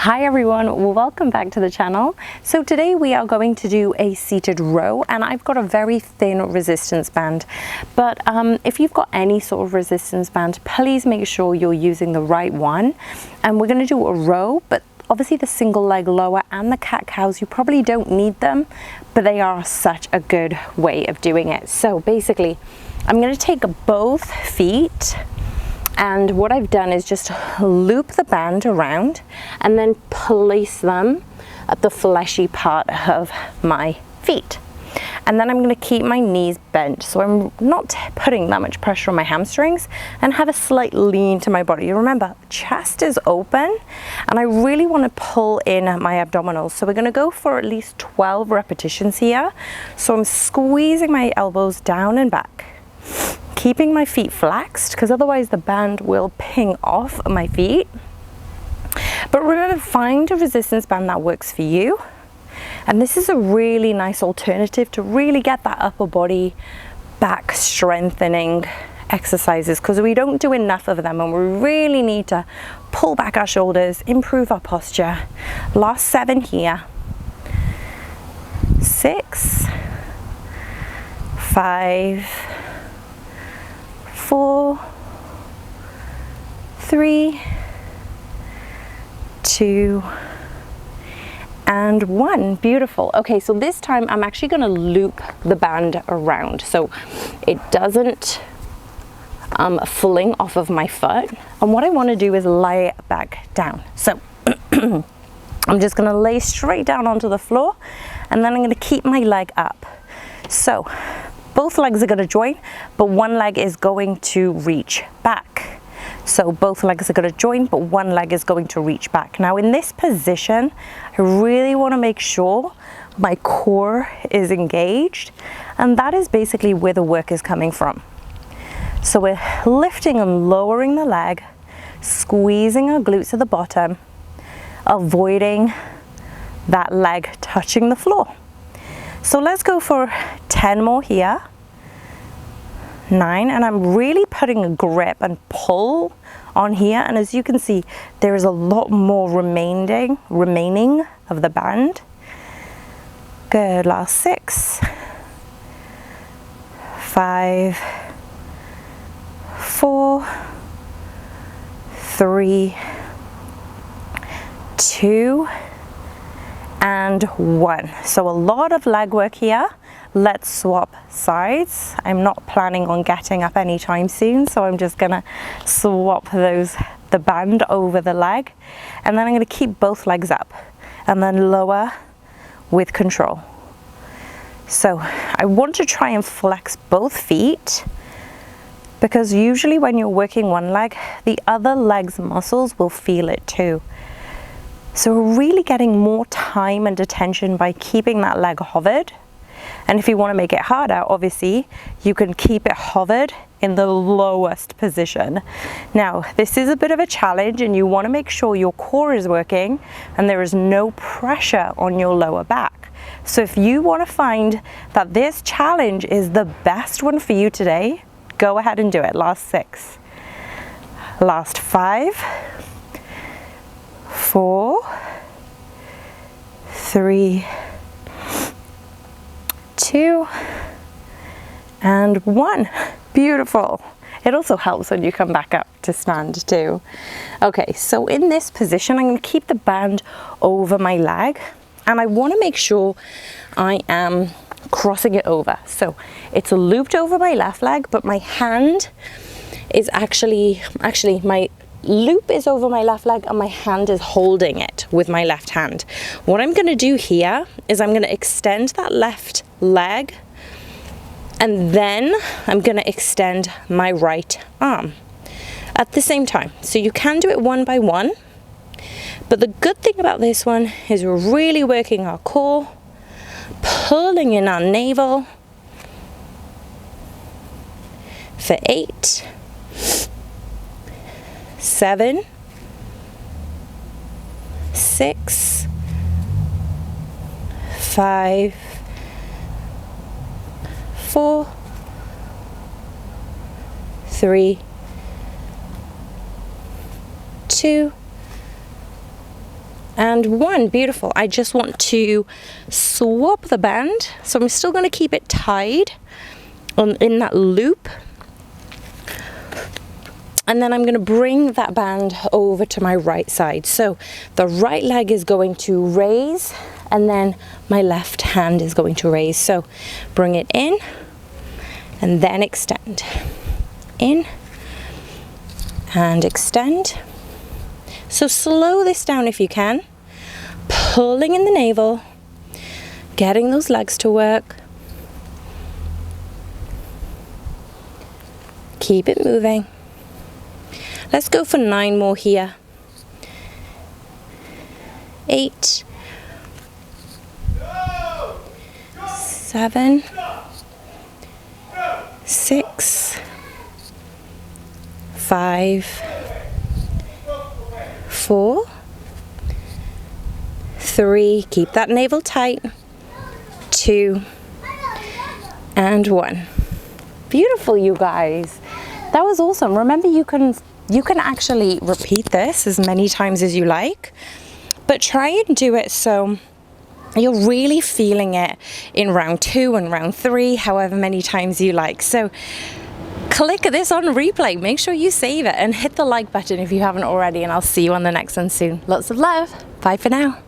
Hi everyone, welcome back to the channel. So today we are going to do a seated row, and I've got a very thin resistance band, but if you've got any sort of resistance band, please make sure you're using the right one. And we're going to do a row, but obviously the single leg lower and the cat-cows, you probably don't need them, but they are such a good way of doing it. So basically I'm going to take both feet, and what I've done is just loop the band around and then place them at the fleshy part of my feet. And then I'm going to keep my knees bent, so I'm not putting that much pressure on my hamstrings, and have a slight lean to my body. Remember, chest is open and I really want to pull in my abdominals. So we're going to go for at least 12 repetitions here. So I'm squeezing my elbows down and back, keeping my feet flexed, because otherwise the band will ping off my feet. But remember, find a resistance band that works for you. And this is a really nice alternative to really get that upper body back strengthening exercises, because we don't do enough of them and we really need to pull back our shoulders, improve our posture. Last 7 here. 6, 5, 4, 3, 2, and 1. Beautiful. Okay, so this time I'm actually going to loop the band around so it doesn't fling off of my foot. And what I want to do is lay it back down. So I'm just going to lay straight down onto the floor, and then I'm going to keep my leg up. So both legs are going to join, but one leg is going to reach back. So both legs are going to join, but one leg is going to reach back. Now in this position, I really want to make sure my core is engaged, and that is basically where the work is coming from. So we're lifting and lowering the leg, squeezing our glutes at the bottom, avoiding that leg touching the floor. So let's go for 10 more here. 9, and I'm really putting a grip and pull on here, and as you can see, there is a lot more remaining of the band. Good. Last 6, 5, 4, 3, 2, and 1. So a lot of leg work here. Let's swap sides. I'm not planning on getting up anytime soon, so I'm just gonna swap the band over the leg, and then I'm gonna keep both legs up and then lower with control. So I want to try and flex both feet, because usually when you're working one leg, the other leg's muscles will feel it too. So we're really getting more time and attention by keeping that leg hovered. And if you want to make it harder, obviously you can keep it hovered in the lowest position. Now this is a bit of a challenge, and you want to make sure your core is working and there is no pressure on your lower back. So if you want to find that this challenge is the best one for you today, go ahead and do it. Last 6, last 5, 4, 3, 2, and 1. Beautiful. It also helps when you come back up to stand too. Okay, so in this position, I'm going to keep the band over my leg, and I want to make sure I am crossing it over. So it's looped over my left leg, but my hand is actually my loop is over my left leg and my hand is holding it with my left hand. What I'm going to do here is I'm going to extend that left leg, and then I'm going to extend my right arm at the same time. So you can do it one by one, but the good thing about this one is we're really working our core, pulling in our navel for 8, 7, 6, 5, 4, 3, 2, and 1. Beautiful. I just want to swap the band, so I'm still going to keep it tied in that loop, and then I'm going to bring that band over to my right side. So the right leg is going to raise, and then my left hand is going to raise. So bring it in and then extend. In and extend. So slow this down if you can. Pulling in the navel, getting those legs to work. Keep it moving. Let's go for 9 more here. 8, 7, 6, 5, 4, 3, keep that navel tight, 2, and 1. Beautiful, you guys. That was awesome. Remember, you can actually repeat this as many times as you like, but try and do it so you're really feeling it in round 2 and round 3, however many times you like. So click this on replay, make sure you save it, and hit the like button if you haven't already, and I'll see you on the next one soon. Lots of love. Bye for now.